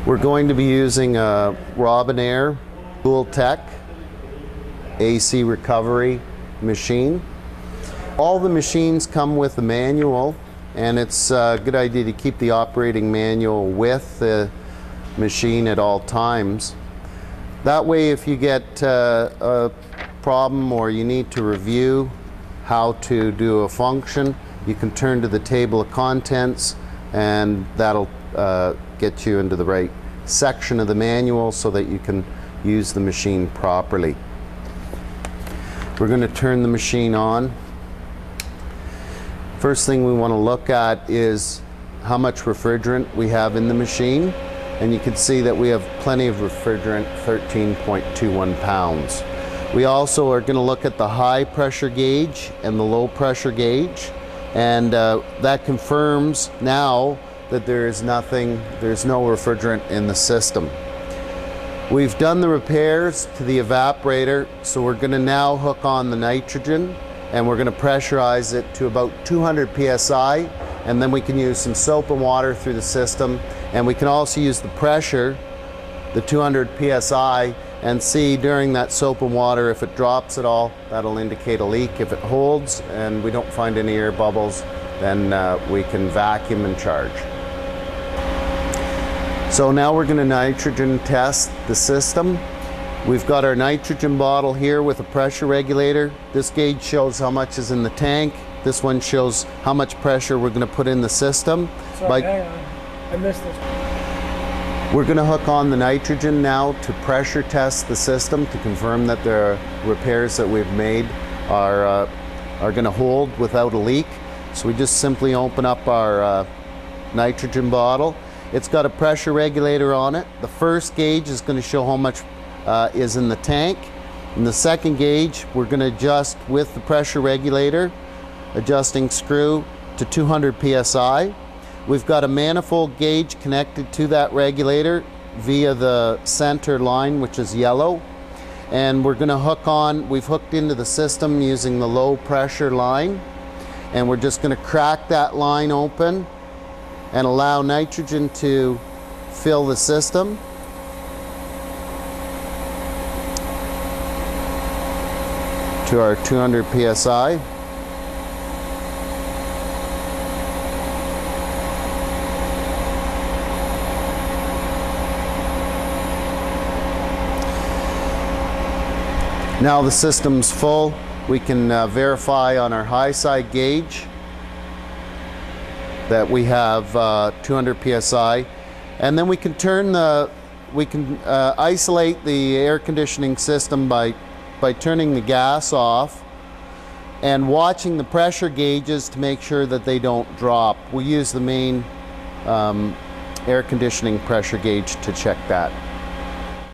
We're going to be using a Robinair Cool Tech AC recovery machine. All the machines come with a manual, and it's a good idea to keep the operating manual with the machine at all times. That way, if you get a problem or you need to review how to do a function, you can turn to the table of contents, and that'll get you into the right section of the manual so that you can use the machine properly. We're going to turn the machine on. First thing we want to look at is how much refrigerant we have in the machine, and you can see that we have plenty of refrigerant, 13.21 pounds. We also are going to look at the high pressure gauge and the low pressure gauge, and that confirms now that there's no refrigerant in the system. We've done the repairs to the evaporator, so we're going to now hook on the nitrogen, and we're going to pressurize it to about 200 psi, and then we can use some soap and water through the system, and we can also use the pressure, the 200 psi, and see during that soap and water if it drops at all. That'll indicate a leak. If it holds and we don't find any air bubbles, then we can vacuum and charge. So now we're going to nitrogen test the system. We've got our nitrogen bottle here with a pressure regulator. This gauge shows how much is in the tank. This one shows how much pressure we're going to put in the system. Sorry, hang on. I missed this. We're going to hook on the nitrogen now to pressure test the system to confirm that the repairs that we've made are going to hold without a leak. So we just simply open up our nitrogen bottle. It's got a pressure regulator on it. The first gauge is going to show how much is in the tank. And the second gauge, we're going to adjust with the pressure regulator, adjusting screw to 200 psi. We've got a manifold gauge connected to that regulator via the center line, which is yellow. And we're going to hook on, we've hooked into the system using the low pressure line. And we're just going to crack that line open and allow nitrogen to fill the system. To our 200 psi. Now the system's full. We can verify on our high side gauge that we have 200 psi, and then we can isolate the air conditioning system by turning the gas off and watching the pressure gauges to make sure that they don't drop. We use the main air conditioning pressure gauge to check that.